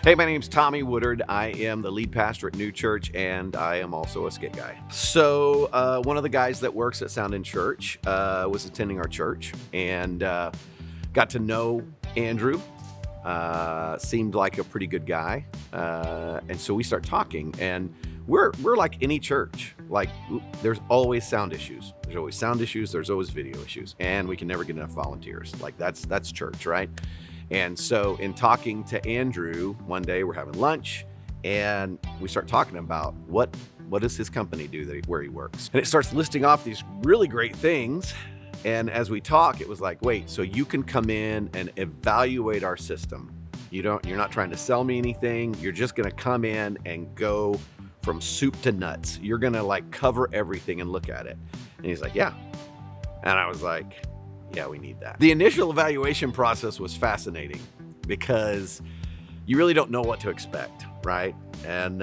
Hey, my name's Tommy Woodard. I am the lead pastor at NewChurch, and I am also a Skit Guy. So one of the guys that works at Sound in Church was attending our church and got to know Andrew. Seemed like a pretty good guy. And so we start talking, and we're like any church. Like, there's always sound issues. There's always sound issues. There's always video issues. And we can never get enough volunteers. Like, that's church, right? And so in talking to Andrew, one day we're having lunch, and we start talking about what does his company do where he works. And it starts listing off these really great things. And as we talk, it was like, wait, so you can come in and evaluate our system. You're not trying to sell me anything. You're just going to come in and go from soup to nuts. You're going to like cover everything and look at it. And he's like, yeah. And I was like, yeah, we need that. The initial evaluation process was fascinating because you really don't know what to expect, right? And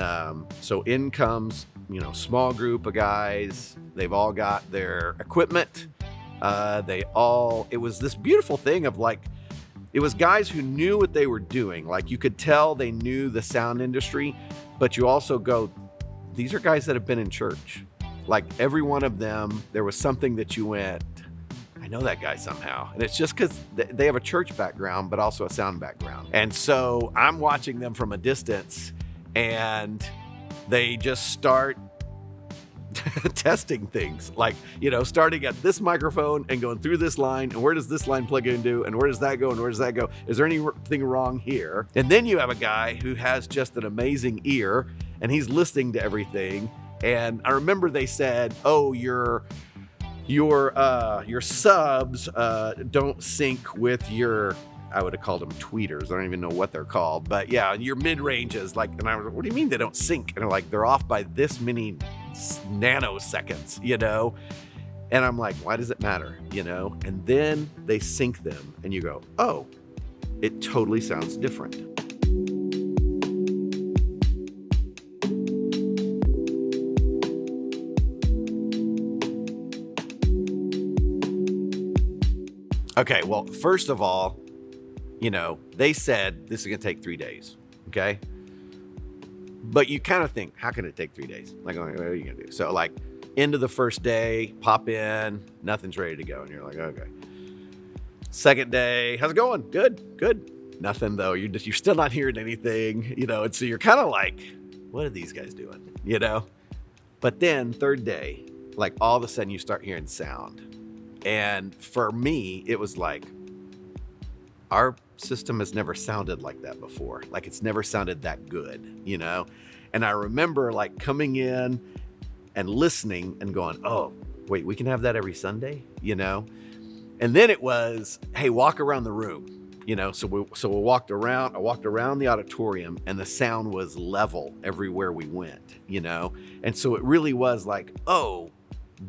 so in comes, small group of guys. They've all got their equipment. It was this beautiful thing of like, it was guys who knew what they were doing. Like, you could tell they knew the sound industry, but you also go, these are guys that have been in church. Like, every one of them, there was something that you went, I know that guy somehow. And it's just because they have a church background, but also a sound background. And so I'm watching them from a distance, and they just start testing things, like, starting at this microphone and going through this line, and where does this line plug into, and where does that go, and where does that go? Is there anything wrong here? And then you have a guy who has just an amazing ear, and he's listening to everything. And I remember they said, oh, your subs don't sync with your, I would have called them tweeters. I don't even know what they're called, but yeah, your mid-ranges. Like, and I was like, what do you mean they don't sync? And they're like, they're off by this many nanoseconds, And I'm like, why does it matter? And then they sync them, and you go, oh, it totally sounds different. Okay, well, first of all, they said this is going to take 3 days, okay? But you kind of think, how can it take 3 days? Like, what are you going to do? So, like, end of the first day, pop in, nothing's ready to go. And you're like, okay. Second day, how's it going? Good. Nothing, though. You're still not hearing anything, And so you're kind of like, what are these guys doing, But then third day, like, all of a sudden you start hearing sound. And for me, it was like, our system has never sounded like that before. Like, it's never sounded that good, And I remember like coming in and listening and going, oh, wait, we can have that every Sunday, And then it was, hey, walk around the room, So we walked around. I walked around the auditorium, and the sound was level everywhere we went, And so it really was like, oh,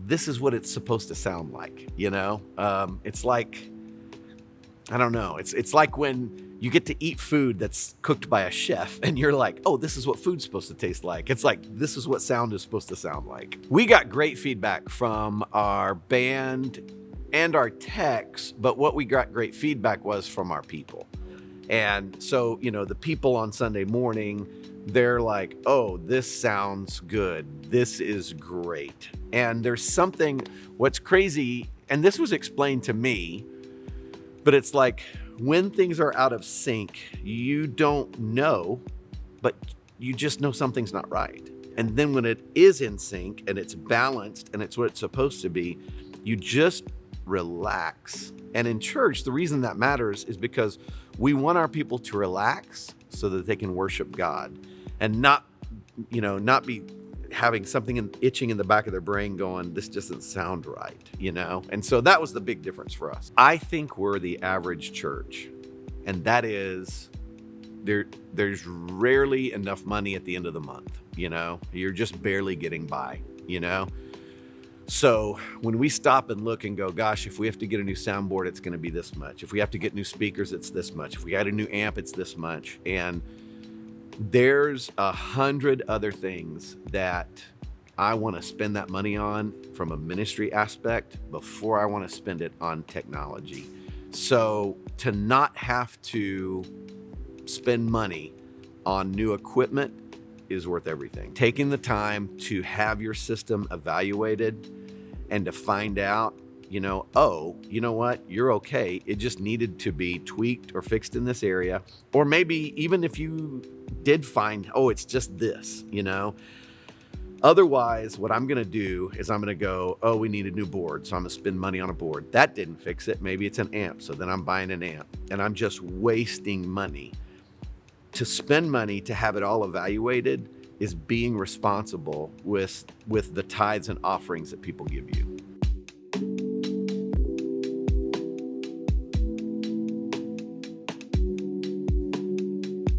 this is what it's supposed to sound like, It's like, I don't know. It's like when you get to eat food that's cooked by a chef, and you're like, oh, this is what food's supposed to taste like. It's like, this is what sound is supposed to sound like. We got great feedback from our band and our techs, but what we got great feedback was from our people. And so, the people on Sunday morning, they're like, oh, this sounds good. This is great. And there's something, what's crazy, and this was explained to me, but it's like when things are out of sync, you don't know, but you just know something's not right. And then when it is in sync and it's balanced and it's what it's supposed to be, you just relax. And in church, the reason that matters is because we want our people to relax so that they can worship God and not be having something itching in the back of their brain going, this doesn't sound right, And so that was the big difference for us. I think we're the average church, and that is there's rarely enough money at the end of the month, You're just barely getting by, So when we stop and look and go, gosh, if we have to get a new soundboard, it's going to be this much. If we have to get new speakers, it's this much. If we add a new amp, it's this much. And there's 100 other things that I want to spend that money on from a ministry aspect before I want to spend it on technology. So to not have to spend money on new equipment is worth everything. Taking the time to have your system evaluated and to find out, oh, you know what, you're okay. It just needed to be tweaked or fixed in this area. Or maybe even if you did find, oh, it's just this, Otherwise, what I'm going to do is I'm going to go, oh, we need a new board. So I'm going to spend money on a board. That didn't fix it. Maybe it's an amp. So then I'm buying an amp, and I'm just wasting money. To spend money to have it all evaluated is being responsible with the tithes and offerings that people give you.